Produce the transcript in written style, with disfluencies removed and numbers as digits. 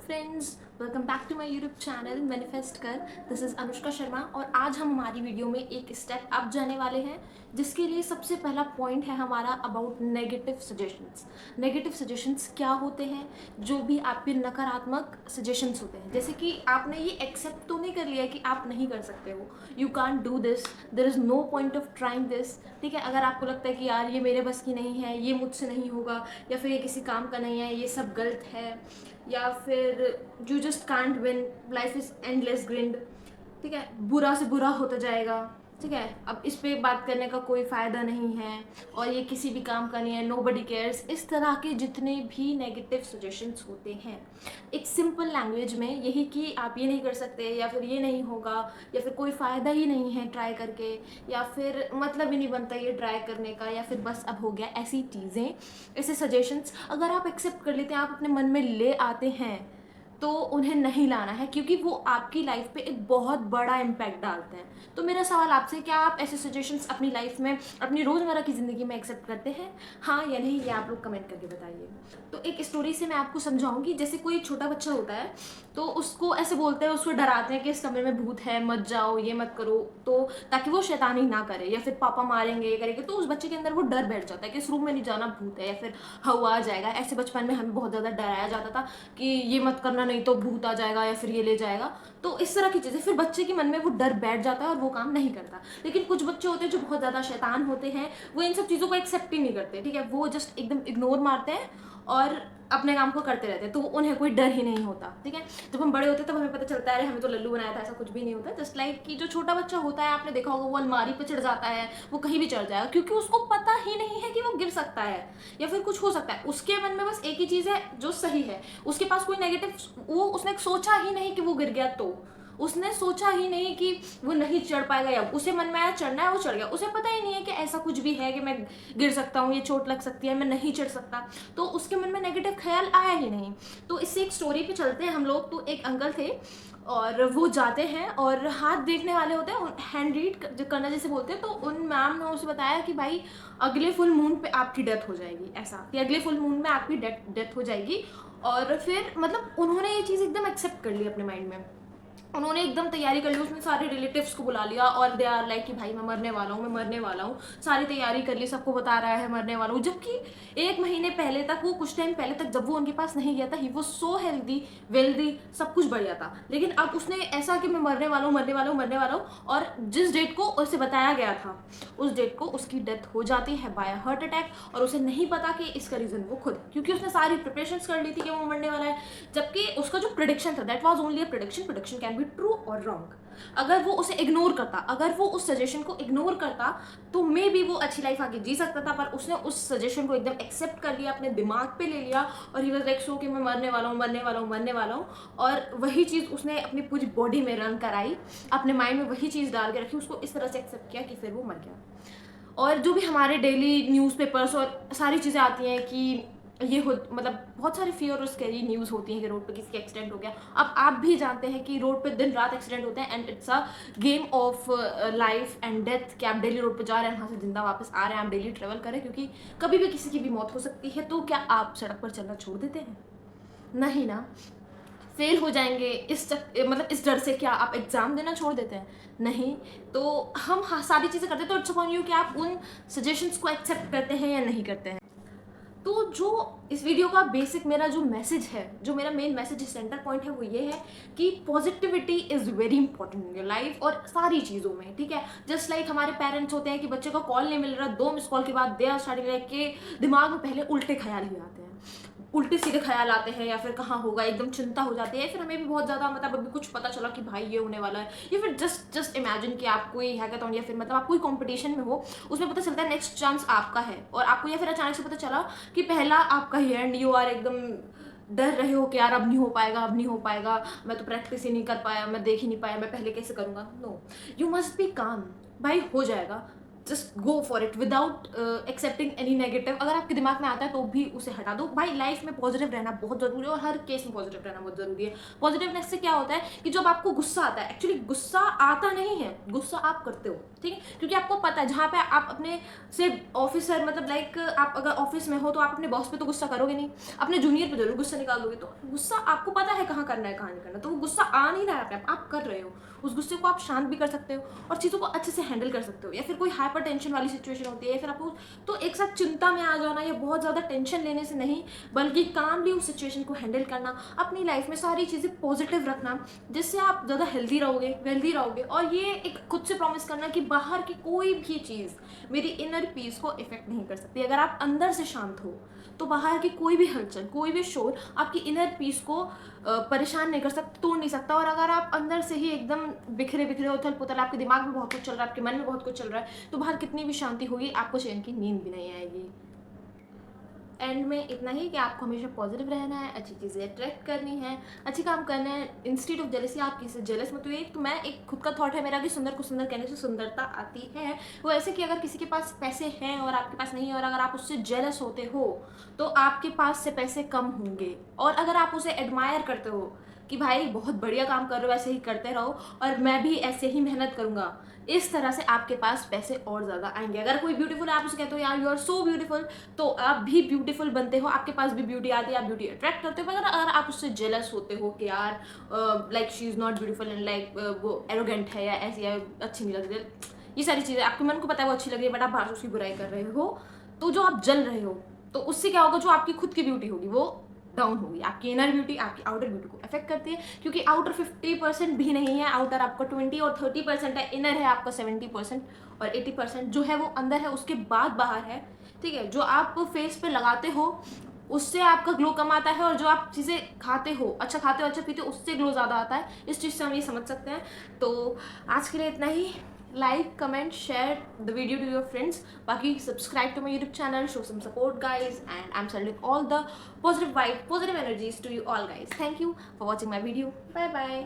Friends, welcome back to my YouTube channel manifest कर। This is Anushka Sharma और आज हम हमारी वीडियो में एक स्टेप अप जाने वाले हैं, जिसके लिए सबसे पहला पॉइंट है हमारा about negative suggestions. Negative suggestions क्या होते हैं? जो भी आपके नकारात्मक सजेशंस होते हैं, जैसे कि आपने ये एक्सेप्ट तो नहीं कर लिया कि आप नहीं कर सकते हो, you can't do this, there is no point of trying this. ठीक है, अगर आपको लगता है कि यार ये मेरे बस की नहीं है, ये मुझसे नहीं होगा, या फिर ये किसी काम का नहीं है, ये सब गलत है, या फिर you just can't win, life is endless grind, ठीक है, बुरा से बुरा होता जाएगा, ठीक है, अब इस पे बात करने का कोई फ़ायदा नहीं है, और ये किसी भी काम का नहीं है, नो बडी केयर्स, इस तरह के जितने भी नेगेटिव सजेशंस होते हैं, एक सिंपल लैंग्वेज में यही कि आप ये नहीं कर सकते, या फिर ये नहीं होगा, या फिर कोई फ़ायदा ही नहीं है ट्राई करके, या फिर मतलब ही नहीं बनता ये ट्राई करने का, या फिर बस अब हो गया, ऐसी चीज़ें, ऐसे सजेशंस अगर आप एक्सेप्ट कर लेते हैं, आप अपने मन में ले आते हैं, तो उन्हें नहीं लाना है, क्योंकि वो आपकी लाइफ पे एक बहुत बड़ा इम्पैक्ट डालते हैं। तो मेरा सवाल आपसे, क्या आप ऐसे सजेशंस अपनी लाइफ में, अपनी रोज़मर्रा की ज़िंदगी में एक्सेप्ट करते हैं? हाँ या नहीं, ये आप लोग कमेंट करके बताइए। तो एक स्टोरी से मैं आपको समझाऊंगी। जैसे कोई छोटा बच्चा होता है, तो उसको ऐसे बोलते हैं, उसको डराते हैं कि इस कमरे में भूत है, मत जाओ, ये मत करो, तो ताकि वो शैतानी ना करे, या फिर पापा मारेंगे, ये करेंगे, तो उस बच्चे के अंदर वो डर बैठ जाता है कि इस रूम में नहीं जाना, भूत है, या फिर हवा आ जाएगा। ऐसे बचपन में हमें बहुत ज़्यादा डराया जाता था कि ये मत करना, नहीं तो भूत आ जाएगा, या फिर ये ले जाएगा। तो इस तरह की चीज़ें, फिर बच्चे के मन में वो डर बैठ जाता है और वो काम नहीं करता। लेकिन कुछ बच्चे होते हैं जो बहुत ज़्यादा शैतान होते हैं, वो इन सब चीज़ों को एक्सेप्ट ही नहीं करते, ठीक है, वो जस्ट एकदम इग्नोर मारते हैं और अपने काम को करते रहते हैं, तो उन्हें कोई डर ही नहीं होता। ठीक है, जब हम बड़े होते हैं तब हमें पता चलता है अरे हमें तो लल्लू बनाया था, ऐसा कुछ भी नहीं होता। जस्ट लाइक कि जो छोटा बच्चा होता है, आपने देखा होगा, वो अलमारी पे चढ़ जाता है, वो कहीं भी चढ़ जाएगा, क्योंकि उसको पता ही नहीं है कि वो गिर सकता है या फिर कुछ हो सकता है। उसके मन में बस एक ही चीज़ है जो सही है, उसके पास कोई नेगेटिव, वो उसने सोचा ही नहीं कि वो गिर गया, तो उसने सोचा ही नहीं कि वो नहीं चढ़ पाएगा, या उसे मन में आया चढ़ना है, वो चढ़ गया। उसे पता ही नहीं है कि ऐसा कुछ भी है कि मैं गिर सकता हूँ, ये चोट लग सकती है, मैं नहीं चढ़ सकता, तो उसके मन में नेगेटिव ख्याल आया ही नहीं। तो इससे एक स्टोरी पे चलते हैं हम लोग। तो एक अंकल थे और वो जाते हैं और हाथ देखने वाले होते हैं, हैंड रीड करना जैसे बोलते हैं। तो उन मैम ने उसे बताया कि भाई अगले फुल मून पे आपकी डेथ हो जाएगी, ऐसा कि अगले फुल मून में आपकी डेथ हो जाएगी। और फिर मतलब उन्होंने ये चीज़ एकदम एक्सेप्ट कर ली अपने माइंड में, उन्होंने एकदम तैयारी कर ली, उसने सारे रिलेटिव्स को बुला लिया और दे आर लाइक कि भाई मैं मरने वाला हूँ, मैं मरने वाला हूँ, सारी तैयारी कर ली, सबको बता रहा है मरने वाला हूँ। जबकि एक महीने पहले तक, वो कुछ टाइम पहले तक जब वो उनके पास नहीं गया था, ही वो सो हेल्दी, वेल्दी, सब कुछ बढ़िया था। लेकिन अब उसने ऐसा कि मैं मरने वाला हूँ, मरने वाला हूँ, मरने वाला हूँ, और जिस डेट को उसे बताया गया था उस डेट को उसकी डेथ हो जाती है बाय हार्ट अटैक, और उसे नहीं पता कि इसका रीज़न वो खुद, क्योंकि उसने सारी प्रिपरेशंस कर ली थी कि वो मरने वाला है। जबकि उसका जो प्रिडिक्शन था, that was only a prediction, prediction can be true और रॉन्ग। अगर वो उसे इग्नोर करता, अगर वो उस सजेशन को इग्नोर करता, तो मे बी वो अच्छी लाइफ आगे जी सकता था। पर उसने उस सजेशन को एकदम एक्सेप्ट कर लिया, अपने दिमाग पे ले लिया, और ही वाज लाइक सो कि मैं मरने वाला हूँ, मरने वाला हूँ, मरने वाला हूँ। और वही चीज़ उसने अपनी पूरी बॉडी में रन कराई, अपने माइंड में वही चीज़ डाल के रखी, उसको इस तरह से एक्सेप्ट किया कि फिर वो मर गया। और जो भी हमारे डेली न्यूज़पेपर्स और सारी चीज़ें आती हैं कि ये हो, मतलब बहुत सारी फियर और स्कैरी न्यूज़ होती हैं कि रोड पे किसी का एक्सीडेंट हो गया। अब आप भी जानते हैं कि रोड पे दिन रात एक्सीडेंट होते हैं, and it's a game of life and death, कि आप डेली रोड पे जा रहे हैं, वहाँ से जिंदा वापस आ रहे हैं, आप डेली ट्रेवल करें, क्योंकि कभी भी किसी की भी मौत हो सकती है। तो क्या आप सड़क पर चलना छोड़ देते हैं? नहीं ना। फेल हो जाएंगे मतलब इस डर से क्या आप एग्ज़ाम देना छोड़ देते हैं? नहीं। तो हम हाँ सारी चीज़ें करते हैं, तो इट्स अपॉन यू कि आप उन सजेशंस को एक्सेप्ट करते हैं या नहीं करते हैं। तो जो इस वीडियो का बेसिक मेरा जो मैसेज है, जो मेरा मेन मैसेज सेंटर पॉइंट है, वो ये है कि positivity is very important in your life और सारी चीज़ों में। ठीक है, जस्ट लाइक हमारे पेरेंट्स होते हैं कि बच्चे का कॉल नहीं मिल रहा, 2 मिस कॉल के बाद दे आर स्टार्टिंग लाइक के दिमाग में पहले उल्टे ख्याल ही आते हैं, उल्टे सीधे ख्याल आते हैं, या फिर कहाँ होगा, एकदम चिंता हो जाती है। फिर हमें भी बहुत ज़्यादा, मतलब अभी कुछ पता चला कि भाई ये होने वाला है, या फिर जस्ट इमेजिन कि आप कोई हैकाथॉन, या फिर मतलब आप कोई कंपटीशन में हो, उसमें पता चलता है नेक्स्ट चांस आपका है, और आपको या फिर अचानक से पता चला कि पहला आपका ही है, एंड यू आर एकदम डर रहे हो कि यार अब नहीं हो पाएगा, अब नहीं हो पाएगा, मैं तो प्रैक्टिस ही नहीं कर पाया, मैं देख ही नहीं पाया, मैं पहले कैसे करूँगा। नो, यू मस्ट बी काम, भाई हो जाएगा। Just go for it without accepting any negative. अगर आपके दिमाग में आता है तो भी उसे हटा दो। भाई लाइफ में पॉजिटिव रहना बहुत ज़रूरी है और हर केस में पॉजिटिव रहना बहुत ज़रूरी है। पॉजिटिवनेस से क्या होता है कि जब आपको गुस्सा आता है, एक्चुअली गुस्सा आता नहीं है, गुस्सा आप करते हो, ठीक है, क्योंकि आपको पता है जहाँ पे आप अपने से ऑफिसर मतलब लाइक आप अगर ऑफिस में हो तो आप अपने बॉस पे तो गुस्सा करोगे नहीं, अपने जूनियर पे जरूर गुस्सा निकाल दोगे। तो गुस्सा आपको पता है कहाँ करना है कहाँ नहीं करना, तो वो गुस्सा आ नहीं रहा है, आप कर रहे हो। उस गुस्से को आप शांत भी कर सकते हो और चीज़ों को अच्छे से हैंडल कर सकते हो। या फिर कोई हाइपर टेंशन वाली सिचुएशन होती है या फिर आपको तो एक साथ चिंता में आ जाना या बहुत ज़्यादा टेंशन लेने से नहीं, बल्कि कामली उस सिचुएशन को हैंडल करना, अपनी लाइफ में सारी चीज़ें पॉजिटिव रखना, जिससे आप ज़्यादा हेल्दी रहोगे, वेल्दी रहोगे। और ये एक खुद से प्रॉमिस करना कि बाहर की कोई भी चीज़ मेरी इनर पीस को इफेक्ट नहीं कर सकती। अगर आप अंदर से शांत हो तो बाहर की कोई भी हलचल, कोई भी शोर आपकी इनर पीस को परेशान नहीं कर सकता, तोड़ नहीं सकता। और अगर आप अंदर से ही एकदम बिखरे बिखरे उथल पुथल, आपके दिमाग में बहुत कुछ चल रहा है, आपके मन में बहुत कुछ चल रहा है, तो बाहर कितनी भी शांति होगी आपको चैन की नींद भी नहीं आएगी। एंड में इतना ही कि आपको हमेशा पॉजिटिव रहना है, अच्छी चीज़ें अट्रैक्ट करनी है, अच्छे काम करना है। इंस्टेड ऑफ जेलसी आप किसी से जेलस मत हुई। तो मैं एक खुद का थॉट है मेरा कि सुंदर को सुंदर कहने से सुंदरता आती है। वो ऐसे कि अगर किसी के पास पैसे हैं और आपके पास नहीं है और अगर आप उससे जेलस होते हो तो आपके पास से पैसे कम होंगे। और अगर आप उसे एडमायर करते हो कि भाई बहुत बढ़िया काम कर रहे हो, ऐसे ही करते रहो और मैं भी ऐसे ही मेहनत करूँगा, इस तरह से आपके पास पैसे और ज़्यादा आएंगे। अगर कोई ब्यूटीफुल है आप उसे कहते हो यार यू आर सो ब्यूटीफुल, तो आप भी ब्यूटीफुल बनते हो, आपके पास भी ब्यूटी आती है, आप ब्यूटी अट्रैक्ट करते हो। मगर अगर आप उससे जेलस होते हो कि यार like she is not beautiful and like वो एरोगेंट है या ऐसी है, अच्छी नहीं लग रही, ये सारी चीज़ें आपके मन को पता है वो अच्छी लग रही है बट आप बाहर से उसकी बुराई कर रहे हो, तो जो आप जल रहे हो तो उससे क्या होगा, जो आपकी खुद की ब्यूटी होगी वो डाउन होगी। आपकी इनर ब्यूटी आपकी आउटर ब्यूटी को अफेक्ट करती है, क्योंकि आउटर 50% भी नहीं है, आउटर आपका 20 और 30% है, इनर है आपका 70% और 80% जो है वो अंदर है, उसके बाद बाहर है। ठीक है, जो आप फेस पे लगाते हो उससे आपका ग्लो कम आता है और जो आप चीज़ें खाते हो, अच्छा खाते हो, अच्छा पीते हो, उससे ग्लो ज़्यादा आता है। इस चीज़ से हम ये समझ सकते हैं। तो आज के लिए इतना ही। Like, comment, share the video to your friends. Baki, subscribe to my YouTube channel, show some support guys, and I'm sending all the positive vibe, positive energies to you all guys. Thank you for watching my video. Bye bye.